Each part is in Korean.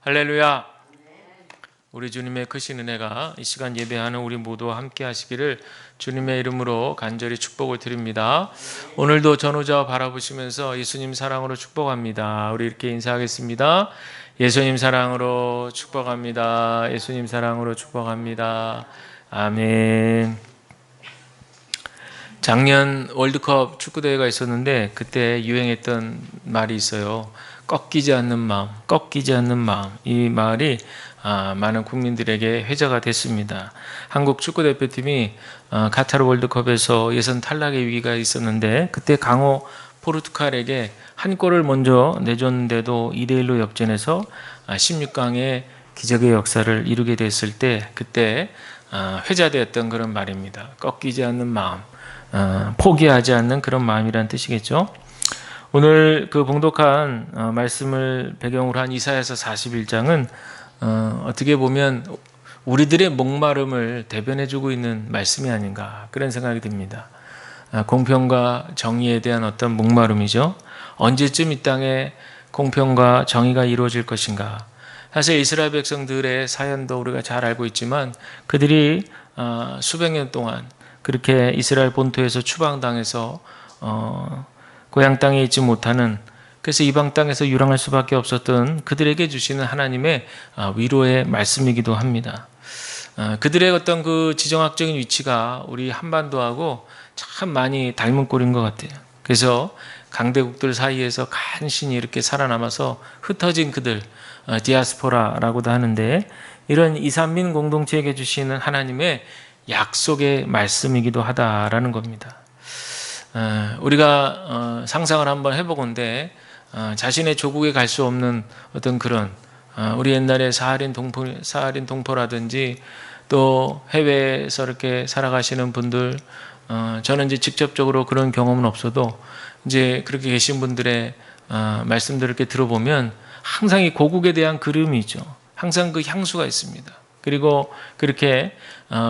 할렐루야. 우리 주님의 크신 은혜가 이 시간 예배하는 우리 모두와 함께 하시기를 주님의 이름으로 간절히 축복을 드립니다. 오늘도 전우자와 바라보시면서 예수님 사랑으로 축복합니다. 우리 이렇게 인사하겠습니다. 예수님 사랑으로 축복합니다. 예수님 사랑으로 축복합니다. 아멘. 작년 월드컵 축구대회가 있었는데 그때 유행했던 말이 있어요. 꺾이지 않는 마음, 꺾이지 않는 마음. 이 말이 많은 국민들에게 회자가 됐습니다. 한국 축구대표팀이 카타르 월드컵에서 예선 탈락의 위기가 있었는데 그때 강호 포르투갈에게 한 골을 먼저 내줬는데도 2대1로 역전해서 16강의 기적의 역사를 이루게 됐을 때 그때 회자되었던 그런 말입니다. 꺾이지 않는 마음, 포기하지 않는 그런 마음이라는 뜻이겠죠. 오늘 그 봉독한 말씀을 배경으로 한 이사야서 41장은 어떻게 보면 우리들의 목마름을 대변해주고 있는 말씀이 아닌가 그런 생각이 듭니다. 공평과 정의에 대한 어떤 목마름이죠. 언제쯤 이 땅에 공평과 정의가 이루어질 것인가. 사실 이스라엘 백성들의 사연도 우리가 잘 알고 있지만 그들이 수백 년 동안 그렇게 이스라엘 본토에서 추방당해서 고향 땅에 있지 못하는, 그래서 이방 땅에서 유랑할 수밖에 없었던 그들에게 주시는 하나님의 위로의 말씀이기도 합니다. 그들의 어떤 그 지정학적인 위치가 우리 한반도하고 참 많이 닮은 꼴인 것 같아요. 그래서 강대국들 사이에서 간신히 이렇게 살아남아서 흩어진 그들, 디아스포라라고도 하는데, 이런 이산민 공동체에게 주시는 하나님의 약속의 말씀이기도 하다라는 겁니다. 우리가 상상을 한번 해보건대 자신의 조국에 갈 수 없는 어떤 그런 우리 옛날에 사하린 동포라든지 또 해외에서 이렇게 살아가시는 분들, 저는 이제 직접적으로 그런 경험은 없어도 이제 그렇게 계신 분들의 말씀들을 이렇게 들어보면 항상 이 고국에 대한 그리움이 있죠. 항상 그 향수가 있습니다. 그리고 그렇게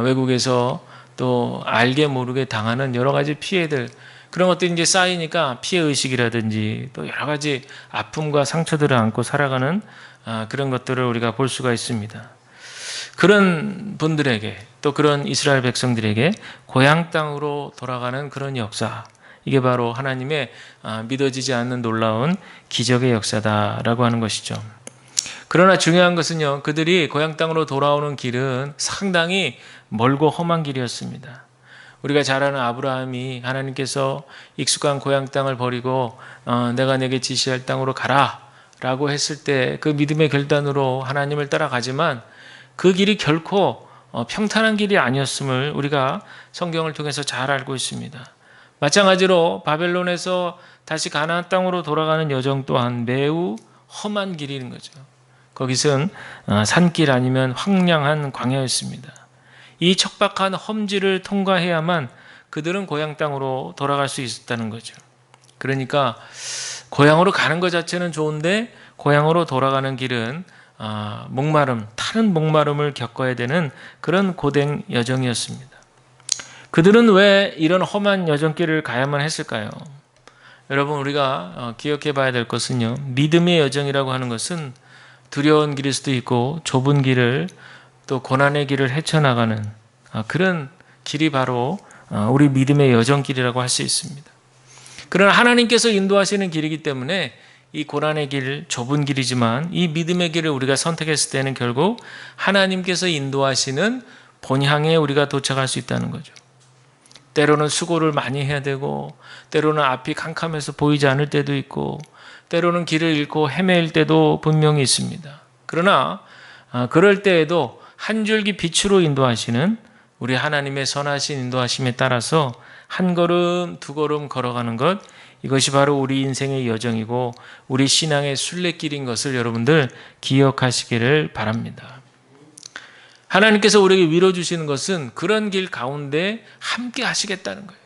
외국에서 또 알게 모르게 당하는 여러 가지 피해들, 그런 것들이 이제 쌓이니까 피해의식이라든지 또 여러 가지 아픔과 상처들을 안고 살아가는 그런 것들을 우리가 볼 수가 있습니다. 그런 분들에게, 또 그런 이스라엘 백성들에게 고향 땅으로 돌아가는 그런 역사, 이게 바로 하나님의 믿어지지 않는 놀라운 기적의 역사다라고 하는 것이죠. 그러나 중요한 것은요, 그들이 고향 땅으로 돌아오는 길은 상당히 멀고 험한 길이었습니다. 우리가 잘 아는 아브라함이 하나님께서 익숙한 고향 땅을 버리고 내가 내게 지시할 땅으로 가라 라고 했을 때 그 믿음의 결단으로 하나님을 따라가지만 그 길이 결코 평탄한 길이 아니었음을 우리가 성경을 통해서 잘 알고 있습니다. 마찬가지로 바벨론에서 다시 가나안 땅으로 돌아가는 여정 또한 매우 험한 길인 거죠. 거기선 산길 아니면 황량한 광야였습니다. 이 척박한 험지를 통과해야만 그들은 고향 땅으로 돌아갈 수 있었다는 거죠. 그러니까 고향으로 가는 것 자체는 좋은데 고향으로 돌아가는 길은 목마름, 타는 목마름을 겪어야 되는 그런 고된 여정이었습니다. 그들은 왜 이런 험한 여정길을 가야만 했을까요? 여러분, 우리가 기억해 봐야 될 것은요, 믿음의 여정이라고 하는 것은 두려운 길일 수도 있고 좁은 길을, 또 고난의 길을 헤쳐나가는 그런 길이 바로 우리 믿음의 여정길이라고 할 수 있습니다. 그러나 하나님께서 인도하시는 길이기 때문에 이 고난의 길, 좁은 길이지만 이 믿음의 길을 우리가 선택했을 때는 결국 하나님께서 인도하시는 본향에 우리가 도착할 수 있다는 거죠. 때로는 수고를 많이 해야 되고, 때로는 앞이 캄캄해서 보이지 않을 때도 있고, 때로는 길을 잃고 헤매일 때도 분명히 있습니다. 그러나 그럴 때에도 한 줄기 빛으로 인도하시는 우리 하나님의 선하신 인도하심에 따라서 한 걸음 두 걸음 걸어가는 것, 이것이 바로 우리 인생의 여정이고 우리 신앙의 순례길인 것을 여러분들 기억하시기를 바랍니다. 하나님께서 우리에게 위로 주시는 것은 그런 길 가운데 함께 하시겠다는 거예요.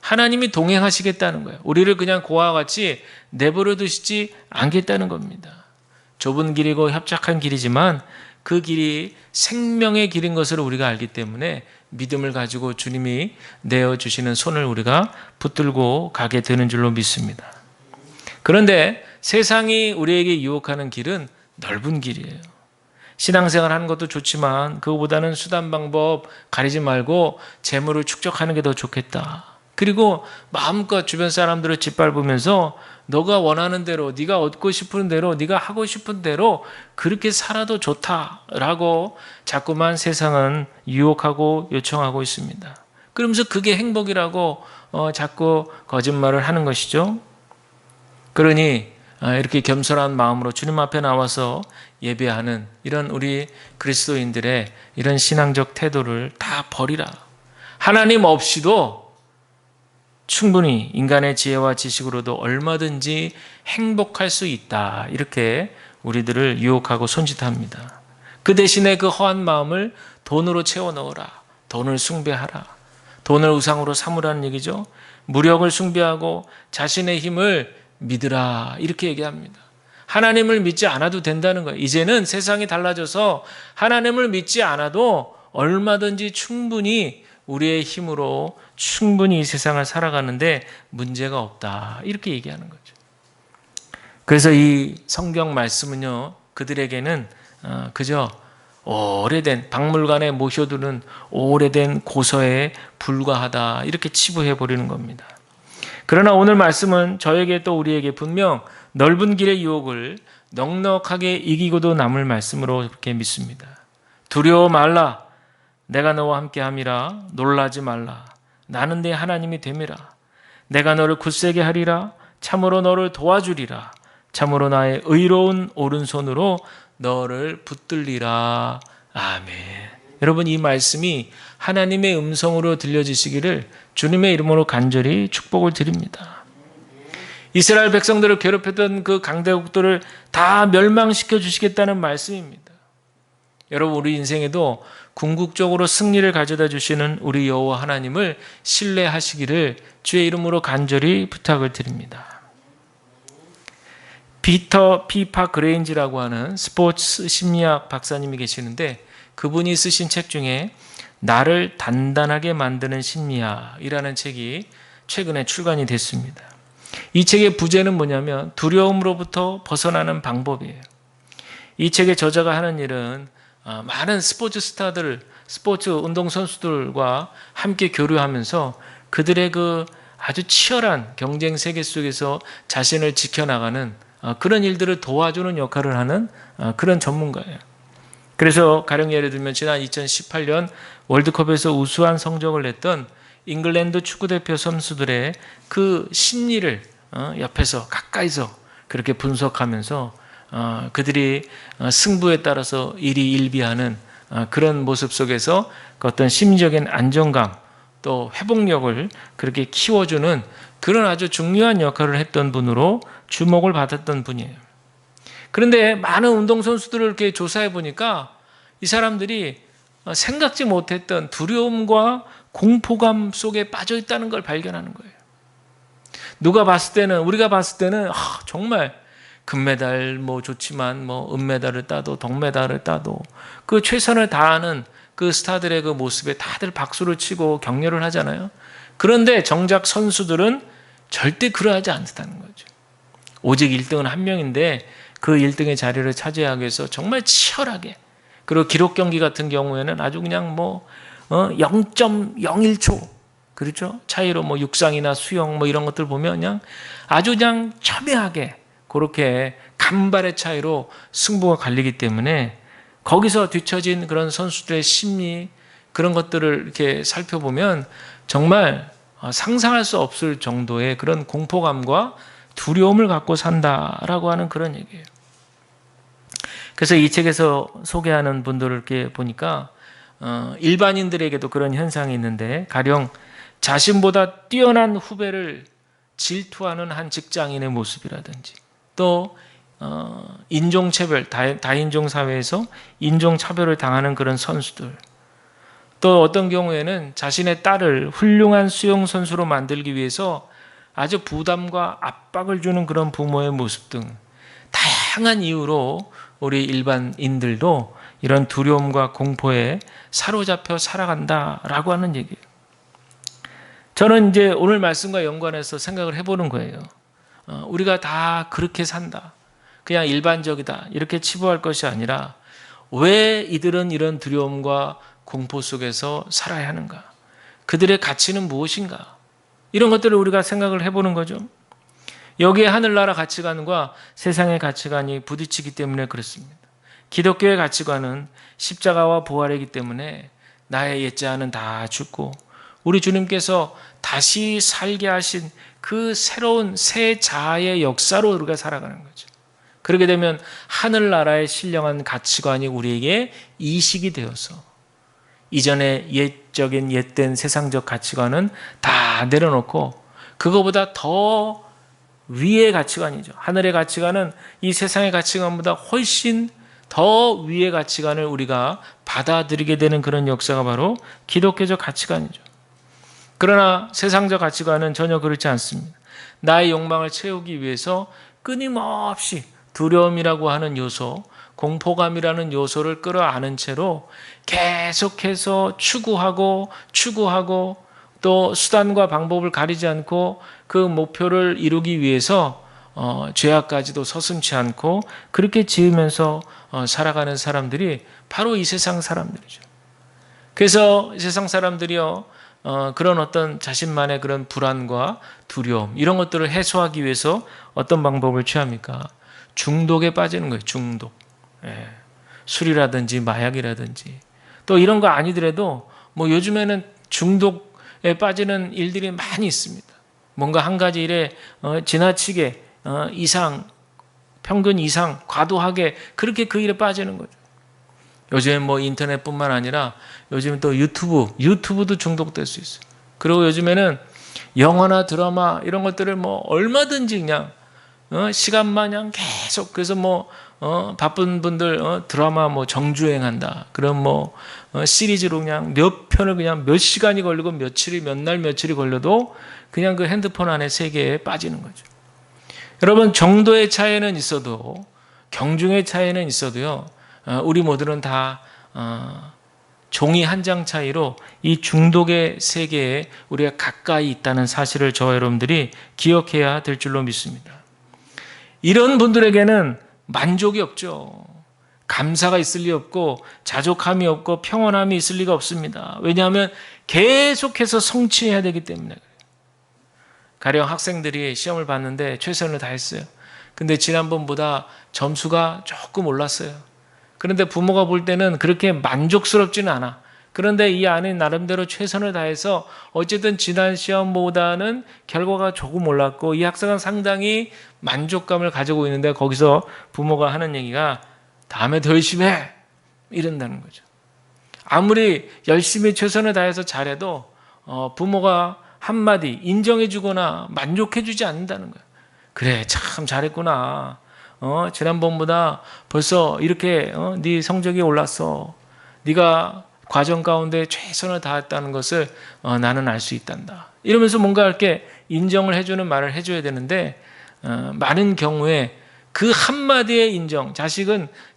하나님이 동행하시겠다는 거예요. 우리를 그냥 고아와 같이 내버려 두시지 않겠다는 겁니다. 좁은 길이고 협착한 길이지만 그 길이 생명의 길인 것을 우리가 알기 때문에 믿음을 가지고 주님이 내어주시는 손을 우리가 붙들고 가게 되는 줄로 믿습니다. 그런데 세상이 우리에게 유혹하는 길은 넓은 길이에요. 신앙생활 하는 것도 좋지만 그거보다는 수단 방법 가리지 말고 재물을 축적하는 게 더 좋겠다. 그리고 마음껏 주변 사람들을 짓밟으면서 너가 원하는 대로, 네가 얻고 싶은 대로, 네가 하고 싶은 대로 그렇게 살아도 좋다라고 자꾸만 세상은 유혹하고 요청하고 있습니다. 그러면서 그게 행복이라고 자꾸 거짓말을 하는 것이죠. 그러니 이렇게 겸손한 마음으로 주님 앞에 나와서 예배하는 이런 우리 그리스도인들의 이런 신앙적 태도를 다 버리라. 하나님 없이도 충분히 인간의 지혜와 지식으로도 얼마든지 행복할 수 있다. 이렇게 우리들을 유혹하고 손짓합니다. 그 대신에 그 허한 마음을 돈으로 채워 넣어라. 돈을 숭배하라. 돈을 우상으로 삼으라는 얘기죠. 무력을 숭배하고 자신의 힘을 믿으라. 이렇게 얘기합니다. 하나님을 믿지 않아도 된다는 거예요. 이제는 세상이 달라져서 하나님을 믿지 않아도 얼마든지 충분히 우리의 힘으로 충분히 이 세상을 살아가는데 문제가 없다. 이렇게 얘기하는 거죠. 그래서 이 성경 말씀은요, 그들에게는 그저 오래된 박물관에 모셔두는 오래된 고서에 불과하다. 이렇게 치부해 버리는 겁니다. 그러나 오늘 말씀은 저에게 또 우리에게 분명 넓은 길의 유혹을 넉넉하게 이기고도 남을 말씀으로 그렇게 믿습니다. 두려워 말라. 내가 너와 함께함이라. 놀라지 말라. 나는 네 하나님이 됨이라. 내가 너를 굳세게 하리라. 참으로 너를 도와주리라. 참으로 나의 의로운 오른손으로 너를 붙들리라. 아멘. 여러분, 이 말씀이 하나님의 음성으로 들려지시기를 주님의 이름으로 간절히 축복을 드립니다. 이스라엘 백성들을 괴롭혔던 그 강대국들을 다 멸망시켜 주시겠다는 말씀입니다. 여러분, 우리 인생에도 궁극적으로 승리를 가져다 주시는 우리 여호와 하나님을 신뢰하시기를 주의 이름으로 간절히 부탁을 드립니다. 피터 피파 그레인지라고 하는 스포츠 심리학 박사님이 계시는데 그분이 쓰신 책 중에 나를 단단하게 만드는 심리학이라는 책이 최근에 출간이 됐습니다. 이 책의 부제는 뭐냐면 두려움으로부터 벗어나는 방법이에요. 이 책의 저자가 하는 일은 많은 스포츠 스타들, 스포츠 운동 선수들과 함께 교류하면서 그들의 그 아주 치열한 경쟁 세계 속에서 자신을 지켜나가는 그런 일들을 도와주는 역할을 하는 그런 전문가예요. 그래서 가령 예를 들면 지난 2018년 월드컵에서 우수한 성적을 냈던 잉글랜드 축구대표 선수들의 그 심리를 옆에서 가까이서 그렇게 분석하면서 그들이 승부에 따라서 일희일비하는 그런 모습 속에서 그 어떤 심리적인 안정감 또 회복력을 그렇게 키워주는 그런 아주 중요한 역할을 했던 분으로 주목을 받았던 분이에요. 그런데 많은 운동선수들을 이렇게 조사해 보니까 이 사람들이 생각지 못했던 두려움과 공포감 속에 빠져 있다는 걸 발견하는 거예요. 우리가 봤을 때는 정말 금메달 좋지만 은메달을 따도 동메달을 따도 그 최선을 다하는 그 스타들의 그 모습에 다들 박수를 치고 격려를 하잖아요. 그런데 정작 선수들은 절대 그러하지 않다는 거죠. 오직 1등은 한 명인데 그 1등의 자리를 차지하기 위해서 정말 치열하게, 그리고 기록 경기 같은 경우에는 아주 그냥 0.01초 그렇죠? 차이로 육상이나 수영 이런 것들 보면 그냥 아주 그냥 첨예하게 그렇게 간발의 차이로 승부가 갈리기 때문에 거기서 뒤처진 그런 선수들의 심리, 그런 것들을 이렇게 살펴보면 정말 상상할 수 없을 정도의 그런 공포감과 두려움을 갖고 산다라고 하는 그런 얘기예요. 그래서 이 책에서 소개하는 분들을 이렇게 보니까 일반인들에게도 그런 현상이 있는데, 가령 자신보다 뛰어난 후배를 질투하는 한 직장인의 모습이라든지, 또 인종차별, 다인종 사회에서 인종차별을 당하는 그런 선수들, 또 어떤 경우에는 자신의 딸을 훌륭한 수영 선수로 만들기 위해서 아주 부담과 압박을 주는 그런 부모의 모습 등 다양한 이유로 우리 일반인들도 이런 두려움과 공포에 사로잡혀 살아간다라고 하는 얘기예요. 저는 이제 오늘 말씀과 연관해서 생각을 해보는 거예요. 우리가 다 그렇게 산다. 그냥 일반적이다 이렇게 치부할 것이 아니라 왜 이들은 이런 두려움과 공포 속에서 살아야 하는가? 그들의 가치는 무엇인가? 이런 것들을 우리가 생각을 해보는 거죠. 여기에 하늘나라 가치관과 세상의 가치관이 부딪히기 때문에 그렇습니다. 기독교의 가치관은 십자가와 부활이기 때문에 나의 옛자는 다 죽고 우리 주님께서 다시 살게 하신 그 새로운 새 자아의 역사로 우리가 살아가는 거죠. 그렇게 되면 하늘나라의 신령한 가치관이 우리에게 이식이 되어서 이전의 옛적인 옛된 세상적 가치관은 다 내려놓고 그거보다 더 위의 가치관이죠. 하늘의 가치관은 이 세상의 가치관보다 훨씬 더 위의 가치관을 우리가 받아들이게 되는 그런 역사가 바로 기독교적 가치관이죠. 그러나 세상적 가치관은 전혀 그렇지 않습니다. 나의 욕망을 채우기 위해서 끊임없이 두려움이라고 하는 요소, 공포감이라는 요소를 끌어안은 채로 계속해서 추구하고 또 수단과 방법을 가리지 않고 그 목표를 이루기 위해서 죄악까지도 서슴지 않고 그렇게 지으면서 살아가는 사람들이 바로 이 세상 사람들이죠. 그래서 세상 사람들이요 그런 어떤 자신만의 그런 불안과 두려움 이런 것들을 해소하기 위해서 어떤 방법을 취합니까? 중독에 빠지는 거예요. 중독. 예. 술이라든지 마약이라든지 또 이런 거 아니더라도 뭐 요즘에는 중독에 빠지는 일들이 많이 있습니다. 뭔가 한 가지 일에 지나치게 이상 평균 이상 과도하게 그렇게 그 일에 빠지는 거죠. 요즘 뭐 인터넷뿐만 아니라 요즘 또 유튜브도 중독될 수 있어요. 그리고 요즘에는 영화나 드라마 이런 것들을 뭐 얼마든지 그냥 시간만 그냥 계속 그래서 뭐 바쁜 분들 드라마 뭐 정주행한다. 그럼 뭐 시리즈로 그냥 몇 편을 그냥 몇 시간이 걸리고 몇 날 며칠이 걸려도 그냥 그 핸드폰 안에 세계에 빠지는 거죠. 여러분 정도의 차이는 있어도 경중의 차이는 있어도요. 우리 모두는 다 종이 한 장 차이로 이 중독의 세계에 우리가 가까이 있다는 사실을 저와 여러분들이 기억해야 될 줄로 믿습니다. 이런 분들에게는 만족이 없죠. 감사가 있을 리 없고 자족함이 없고 평온함이 있을 리가 없습니다. 왜냐하면 계속해서 성취해야 되기 때문에 그래요. 가령 학생들이 시험을 봤는데 최선을 다했어요. 근데 지난번보다 점수가 조금 올랐어요. 그런데 부모가 볼 때는 그렇게 만족스럽지는 않아. 그런데 이 안에 나름대로 최선을 다해서 어쨌든 지난 시험보다는 결과가 조금 올랐고 이 학생은 상당히 만족감을 가지고 있는데 거기서 부모가 하는 얘기가 다음에 더 열심히 해! 이런다는 거죠. 아무리 열심히 최선을 다해서 잘해도 부모가 한마디 인정해주거나 만족해주지 않는다는 거예요. 그래 참 잘했구나. 지난번보다 벌써 이렇게 네 성적이 올랐어. 네가 과정 가운데 최선을 다했다는 것을 나는 알 수 있단다. 이러면서 뭔가 이렇게 인정을 해주는 말을 해줘야 되는데 많은 경우에 그 한마디의 인정,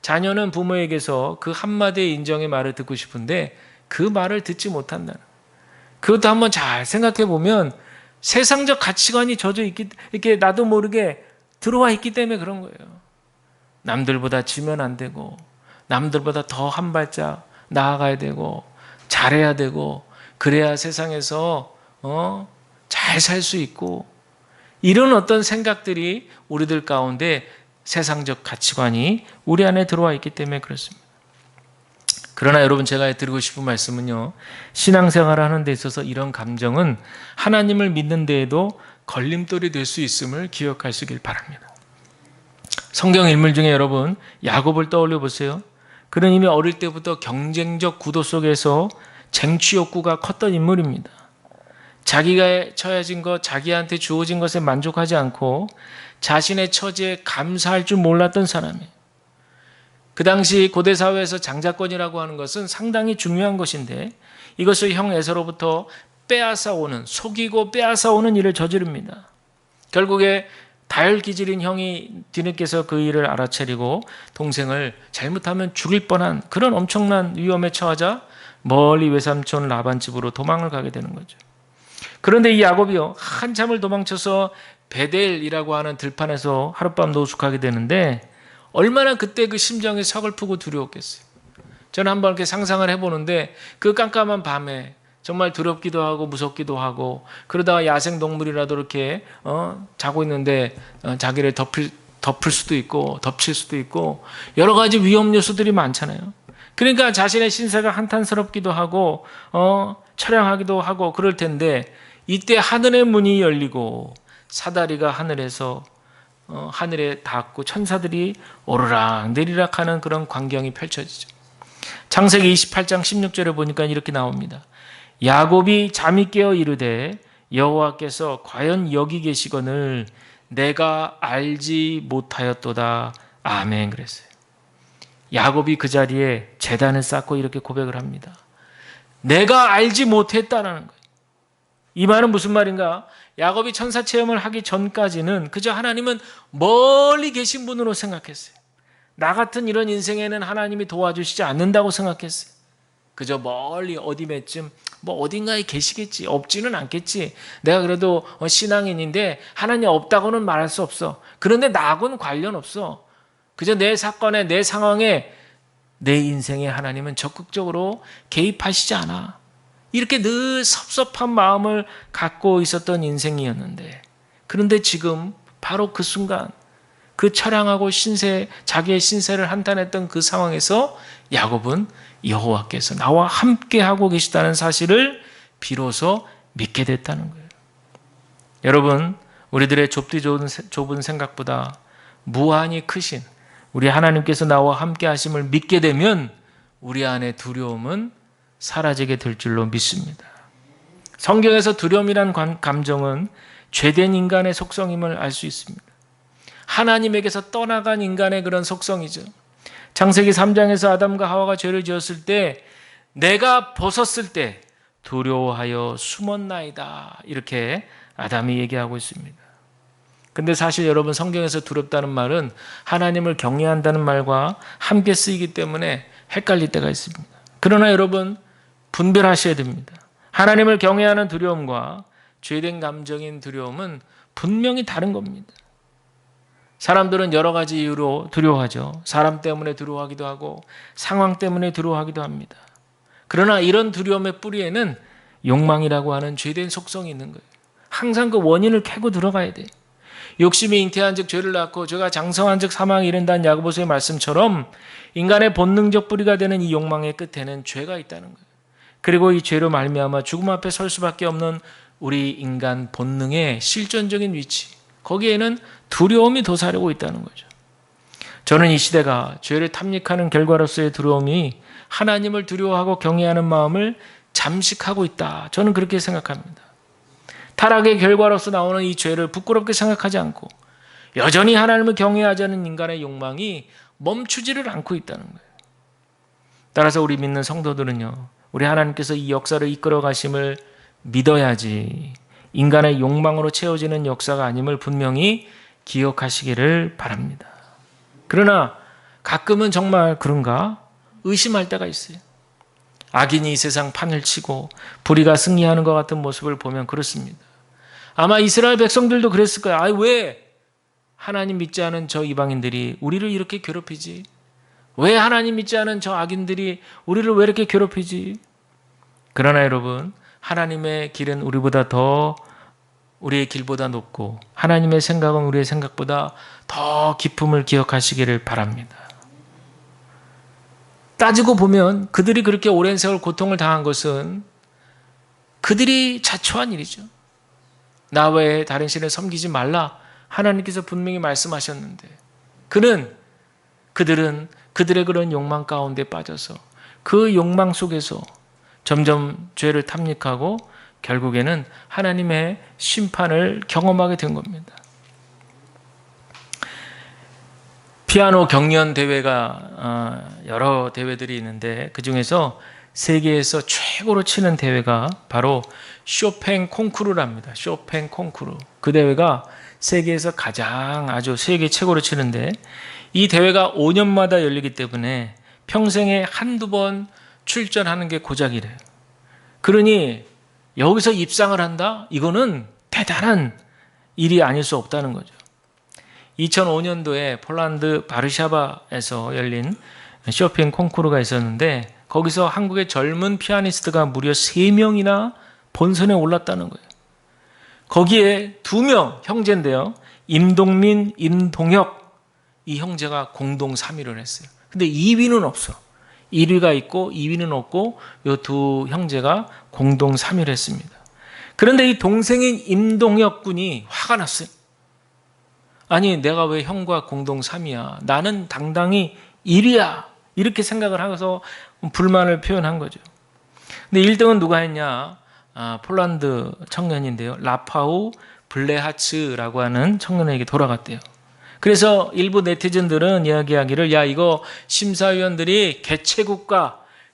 자녀는 부모에게서 그 한마디의 인정의 말을 듣고 싶은데 그 말을 듣지 못한다는. 그것도 한번 잘 생각해 보면 세상적 가치관이 젖어 있기, 이렇게 나도 모르게 들어와 있기 때문에 그런 거예요. 남들보다 지면 안 되고, 남들보다 더 한 발짝 나아가야 되고, 잘해야 되고, 그래야 세상에서 잘 살 수 있고, 이런 어떤 생각들이 우리들 가운데 세상적 가치관이 우리 안에 들어와 있기 때문에 그렇습니다. 그러나 여러분 제가 드리고 싶은 말씀은요. 신앙생활을 하는 데 있어서 이런 감정은 하나님을 믿는 데에도 걸림돌이 될 수 있음을 기억하시길 바랍니다. 성경 인물 중에 여러분 야곱을 떠올려 보세요. 그는 이미 어릴 때부터 경쟁적 구도 속에서 쟁취 욕구가 컸던 인물입니다. 자기가 처해진 것, 자기한테 주어진 것에 만족하지 않고 자신의 처지에 감사할 줄 몰랐던 사람이에요. 그 당시 고대 사회에서 장자권이라고 하는 것은 상당히 중요한 것인데 이것을 형 에서로부터 속이고 빼앗아오는 일을 저지릅니다. 결국에 다혈기질인 형이 뒤늦게서 그 일을 알아차리고 동생을 잘못하면 죽일 뻔한 그런 엄청난 위험에 처하자 멀리 외삼촌 라반 집으로 도망을 가게 되는 거죠. 그런데 이 야곱이요 한참을 도망쳐서 베델이라고 하는 들판에서 하룻밤 노숙하게 되는데 얼마나 그때 그 심정이 서글프고 두려웠겠어요. 저는 한번 이렇게 상상을 해보는데 그 깜깜한 밤에 정말 두렵기도 하고 무섭기도 하고 그러다가 야생동물이라도 이렇게 자고 있는데 자기를 덮을 수도 있고 덮칠 수도 있고 여러 가지 위험 요소들이 많잖아요. 그러니까 자신의 신세가 한탄스럽기도 하고 처량하기도 하고 그럴 텐데 이때 하늘의 문이 열리고 사다리가 하늘에서 하늘에 닿고 천사들이 오르락 내리락 하는 그런 광경이 펼쳐지죠. 창세기 28장 16절에 보니까 이렇게 나옵니다. 야곱이 잠이 깨어 이르되 여호와께서 과연 여기 계시거늘 내가 알지 못하였도다. 아멘 그랬어요. 야곱이 그 자리에 제단을 쌓고 이렇게 고백을 합니다. 내가 알지 못했다라는 거예요. 이 말은 무슨 말인가? 야곱이 천사 체험을 하기 전까지는 그저 하나님은 멀리 계신 분으로 생각했어요. 나 같은 이런 인생에는 하나님이 도와주시지 않는다고 생각했어요. 그저 멀리 어디쯤 어딘가에 계시겠지. 없지는 않겠지. 내가 그래도 신앙인인데 하나님 없다고는 말할 수 없어. 그런데 나하고는 관련 없어. 그저 내 사건에 내 상황에 내 인생에 하나님은 적극적으로 개입하시지 않아. 이렇게 늘 섭섭한 마음을 갖고 있었던 인생이었는데 그런데 지금 바로 그 순간 그 처량하고 자기의 신세를 한탄했던 그 상황에서 야곱은 여호와께서 나와 함께 하고 계시다는 사실을 비로소 믿게 됐다는 거예요. 여러분, 우리들의 좁은 생각보다 무한히 크신 우리 하나님께서 나와 함께 하심을 믿게 되면 우리 안에 두려움은 사라지게 될 줄로 믿습니다. 성경에서 두려움이란 감정은 죄된 인간의 속성임을 알 수 있습니다. 하나님에게서 떠나간 인간의 그런 속성이죠. 창세기 3장에서 아담과 하와가 죄를 지었을 때 내가 벗었을 때 두려워하여 숨었나이다. 이렇게 아담이 얘기하고 있습니다. 근데 사실 여러분 성경에서 두렵다는 말은 하나님을 경외한다는 말과 함께 쓰이기 때문에 헷갈릴 때가 있습니다. 그러나 여러분 분별하셔야 됩니다. 하나님을 경외하는 두려움과 죄된 감정인 두려움은 분명히 다른 겁니다. 사람들은 여러 가지 이유로 두려워하죠. 사람 때문에 두려워하기도 하고 상황 때문에 두려워하기도 합니다. 그러나 이런 두려움의 뿌리에는 욕망이라고 하는 죄된 속성이 있는 거예요. 항상 그 원인을 캐고 들어가야 돼요. 욕심이 잉태한 즉 죄를 낳고 죄가 장성한 즉 사망에 이른다는 야고보서의 말씀처럼 인간의 본능적 뿌리가 되는 이 욕망의 끝에는 죄가 있다는 거예요. 그리고 이 죄로 말미암아 죽음 앞에 설 수밖에 없는 우리 인간 본능의 실존적인 위치, 거기에는 두려움이 도사리고 있다는 거죠. 저는 이 시대가 죄를 탐닉하는 결과로서의 두려움이 하나님을 두려워하고 경외하는 마음을 잠식하고 있다. 저는 그렇게 생각합니다. 타락의 결과로서 나오는 이 죄를 부끄럽게 생각하지 않고 여전히 하나님을 경외하자는 인간의 욕망이 멈추지를 않고 있다는 거예요. 따라서 우리 믿는 성도들은요, 우리 하나님께서 이 역사를 이끌어 가심을 믿어야지 인간의 욕망으로 채워지는 역사가 아님을 분명히 기억하시기를 바랍니다. 그러나 가끔은 정말 그런가 의심할 때가 있어요. 악인이 이 세상 판을 치고 불의가 승리하는 것 같은 모습을 보면 그렇습니다. 아마 이스라엘 백성들도 그랬을 거예요. 왜 하나님 믿지 않은 저 이방인들이 우리를 이렇게 괴롭히지? 왜 하나님 믿지 않은 저 악인들이 우리를 왜 이렇게 괴롭히지? 그러나 여러분, 하나님의 길은 우리의 길보다 높고 하나님의 생각은 우리의 생각보다 더 깊음을 기억하시기를 바랍니다. 따지고 보면 그들이 그렇게 오랜 세월 고통을 당한 것은 그들이 자초한 일이죠. 나 외에 다른 신을 섬기지 말라 하나님께서 분명히 말씀하셨는데 그들은 그들의 그런 욕망 가운데 빠져서 그 욕망 속에서 점점 죄를 탐닉하고 결국에는 하나님의 심판을 경험하게 된 겁니다. 피아노 경연 대회가 여러 대회들이 있는데 그중에서 세계에서 최고로 치는 대회가 바로 쇼팽 콩쿠르랍니다. 쇼팽 콩쿠르. 그 대회가 세계에서 가장 아주 세계 최고로 치는데 이 대회가 5년마다 열리기 때문에 평생에 한두 번 출전하는 게 고작이래요. 그러니 여기서 입상을 한다? 이거는 대단한 일이 아닐 수 없다는 거죠. 2005년도에 폴란드 바르샤바에서 열린 쇼팽 콩쿠르가 있었는데 거기서 한국의 젊은 피아니스트가 무려 3명이나 본선에 올랐다는 거예요. 거기에 2명 형제인데요. 임동민, 임동혁 이 형제가 공동 3위를 했어요. 근데 2위는 없어. 1위가 있고 2위는 없고 이 두 형제가 공동 3위를 했습니다. 그런데 이 동생인 임동혁 군이 화가 났어요. 아니 내가 왜 형과 공동 3위야? 나는 당당히 1위야. 이렇게 생각을 하면서 불만을 표현한 거죠. 근데 1등은 누가 했냐? 폴란드 청년인데요. 라파우 블레하츠라고 하는 청년에게 돌아갔대요. 그래서 일부 네티즌들은 이야기하기를 야 이거 심사위원들이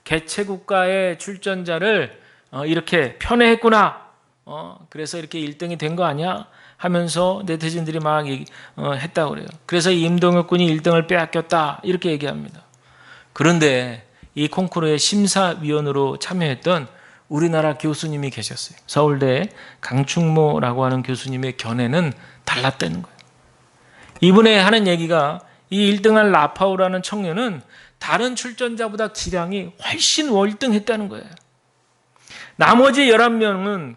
개최국가의 출전자를 이렇게 편애했구나. 그래서 이렇게 1등이 된 거 아니야? 하면서 네티즌들이 막 했다고 그래요. 그래서 임동혁 군이 1등을 빼앗겼다. 이렇게 얘기합니다. 그런데 이 콩쿠르의 심사위원으로 참여했던 우리나라 교수님이 계셨어요. 서울대 강충모라고 하는 교수님의 견해는 달랐다는 거예요. 이분의 하는 얘기가 이 1등한 라파우라는 청년은 다른 출전자보다 기량이 훨씬 월등했다는 거예요. 나머지 11명은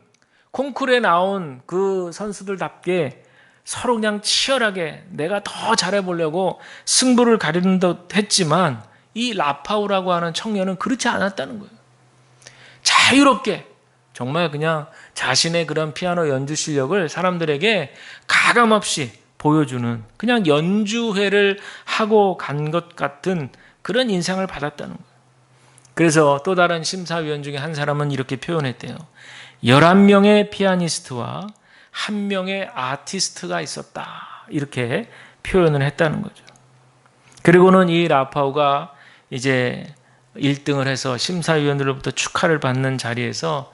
콩쿠르에 나온 그 선수들답게 서로 그냥 치열하게 내가 더 잘해보려고 승부를 가리는 듯 했지만 이 라파우라고 하는 청년은 그렇지 않았다는 거예요. 자유롭게 정말 그냥 자신의 그런 피아노 연주 실력을 사람들에게 가감없이 보여주는 그냥 연주회를 하고 간 것 같은 그런 인상을 받았다는 거예요. 그래서 또 다른 심사위원 중에 한 사람은 이렇게 표현했대요. 11명의 피아니스트와 1명의 아티스트가 있었다. 이렇게 표현을 했다는 거죠. 그리고는 이 라파우가 이제 1등을 해서 심사위원들로부터 축하를 받는 자리에서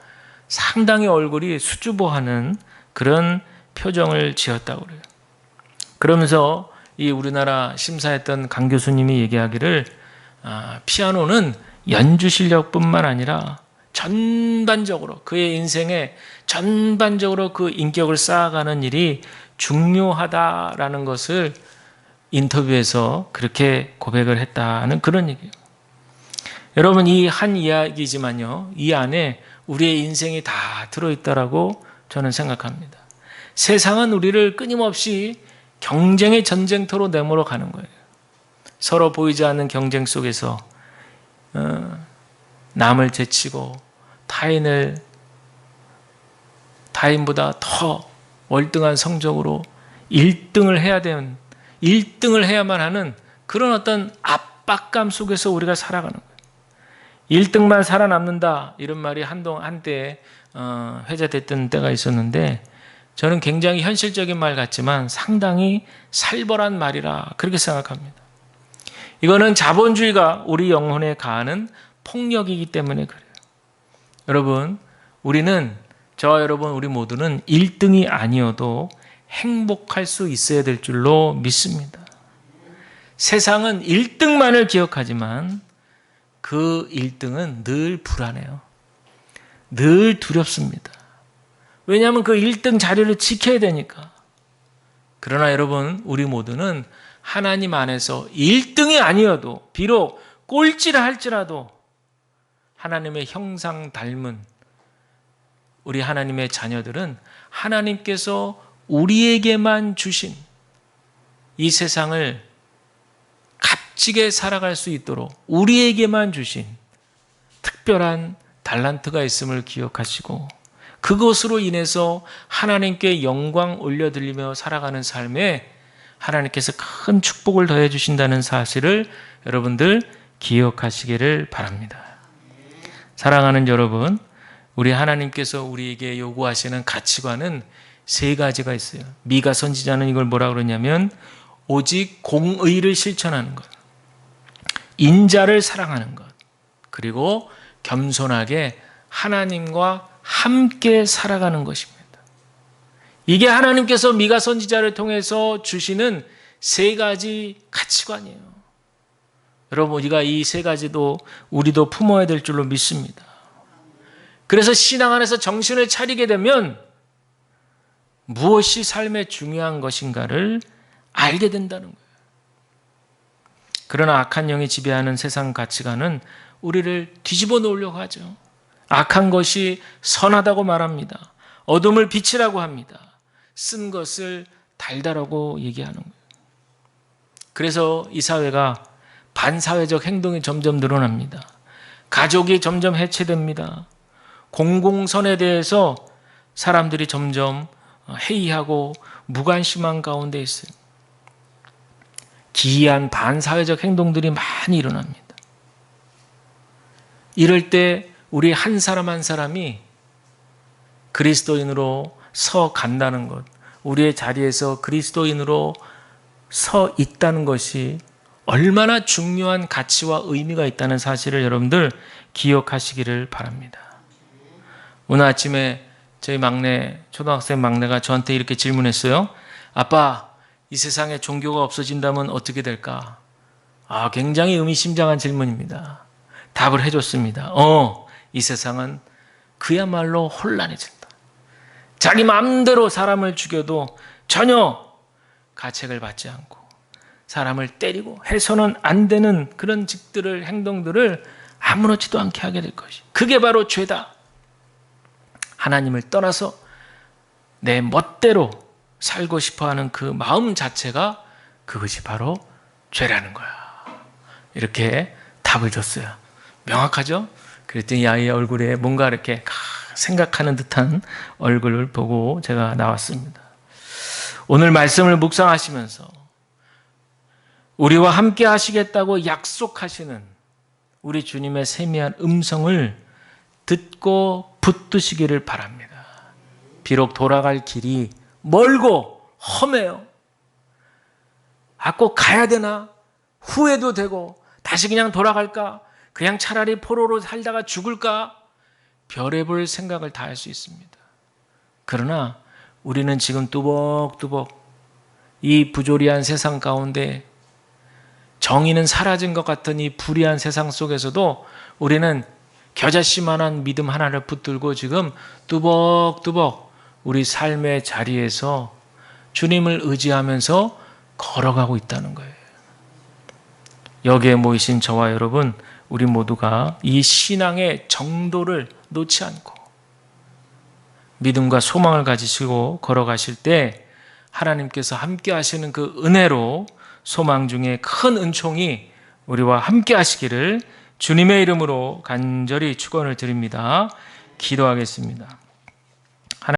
상당히 얼굴이 수줍어하는 그런 표정을 지었다고 그래요. 그러면서 이 우리나라 심사했던 강 교수님이 얘기하기를 피아노는 연주 실력뿐만 아니라 전반적으로 그의 인생에 전반적으로 그 인격을 쌓아가는 일이 중요하다라는 것을 인터뷰에서 그렇게 고백을 했다는 그런 얘기예요. 여러분 이 한 이야기지만요. 이 안에 우리의 인생이 다 들어있다라고 저는 생각합니다. 세상은 우리를 끊임없이 경쟁의 전쟁터로 내몰아 가는 거예요. 서로 보이지 않는 경쟁 속에서 남을 제치고 타인보다 더 월등한 성적으로 1등을 해야 되는 1등을 해야만 하는 그런 어떤 압박감 속에서 우리가 살아가는 거예요. 1등만 살아남는다 이런 말이 한때 회자됐던 때가 있었는데 저는 굉장히 현실적인 말 같지만 상당히 살벌한 말이라 그렇게 생각합니다. 이거는 자본주의가 우리 영혼에 가하는 폭력이기 때문에 그래요. 여러분 우리는 저와 여러분 우리 모두는 1등이 아니어도 행복할 수 있어야 될 줄로 믿습니다. 세상은 1등만을 기억하지만 그 1등은 늘 불안해요. 늘 두렵습니다. 왜냐하면 그 1등 자리를 지켜야 되니까. 그러나 여러분 우리 모두는 하나님 안에서 1등이 아니어도 비록 꼴찌라 할지라도 하나님의 형상 닮은 우리 하나님의 자녀들은 하나님께서 우리에게만 주신 이 세상을 값지게 살아갈 수 있도록 우리에게만 주신 특별한 달란트가 있음을 기억하시고 그것으로 인해서 하나님께 영광 올려드리며 살아가는 삶에 하나님께서 큰 축복을 더해 주신다는 사실을 여러분들 기억하시기를 바랍니다. 사랑하는 여러분, 우리 하나님께서 우리에게 요구하시는 가치관은 3가지가 있어요. 미가 선지자는 이걸 뭐라 그러냐면 오직 공의를 실천하는 것, 인자를 사랑하는 것, 그리고 겸손하게 하나님과 함께 살아가는 것입니다. 이게 하나님께서 미가 선지자를 통해서 주시는 3가지 가치관이에요. 여러분 우리가 이 3가지도 우리도 품어야 될 줄로 믿습니다. 그래서 신앙 안에서 정신을 차리게 되면 무엇이 삶에 중요한 것인가를 알게 된다는 거예요. 그러나 악한 영이 지배하는 세상 가치관은 우리를 뒤집어 놓으려고 하죠. 악한 것이 선하다고 말합니다. 어둠을 빛이라고 합니다. 쓴 것을 달다라고 얘기하는 거예요. 그래서 이 사회가 반사회적 행동이 점점 늘어납니다. 가족이 점점 해체됩니다. 공공선에 대해서 사람들이 점점 해이하고 무관심한 가운데 있어요. 기이한 반사회적 행동들이 많이 일어납니다. 이럴 때 우리 한 사람 한 사람이 그리스도인으로 서 간다는 것, 우리의 자리에서 그리스도인으로 서 있다는 것이 얼마나 중요한 가치와 의미가 있다는 사실을 여러분들 기억하시기를 바랍니다. 오늘 아침에 저희 초등학생 막내가 저한테 이렇게 질문했어요. 아빠, 이 세상에 종교가 없어진다면 어떻게 될까? 굉장히 의미심장한 질문입니다. 답을 해줬습니다. 이 세상은 그야말로 혼란해진다. 자기 마음대로 사람을 죽여도 전혀 가책을 받지 않고 사람을 때리고 해서는 안 되는 그런 행동들을 아무렇지도 않게 하게 될 것이. 그게 바로 죄다. 하나님을 떠나서 내 멋대로 살고 싶어하는 그 마음 자체가 그것이 바로 죄라는 거야. 이렇게 답을 줬어요. 명확하죠? 그랬더니 이 아이의 얼굴에 뭔가 이렇게 생각하는 듯한 얼굴을 보고 제가 나왔습니다. 오늘 말씀을 묵상하시면서 우리와 함께 하시겠다고 약속하시는 우리 주님의 세미한 음성을 듣고 붙드시기를 바랍니다. 비록 돌아갈 길이 멀고 험해요. 꼭 가야 되나? 후회도 되고 다시 그냥 돌아갈까? 그냥 차라리 포로로 살다가 죽을까? 별의별 생각을 다 할 수 있습니다. 그러나 우리는 지금 뚜벅뚜벅 이 부조리한 세상 가운데 정의는 사라진 것 같은 이 불의한 세상 속에서도 우리는 겨자씨만한 믿음 하나를 붙들고 지금 뚜벅뚜벅 우리 삶의 자리에서 주님을 의지하면서 걸어가고 있다는 거예요. 여기에 모이신 저와 여러분, 우리 모두가 이 신앙의 정도를 놓지 않고 믿음과 소망을 가지시고 걸어가실 때 하나님께서 함께 하시는 그 은혜로 소망 중에 큰 은총이 우리와 함께 하시기를 주님의 이름으로 간절히 축원을 드립니다. 기도하겠습니다.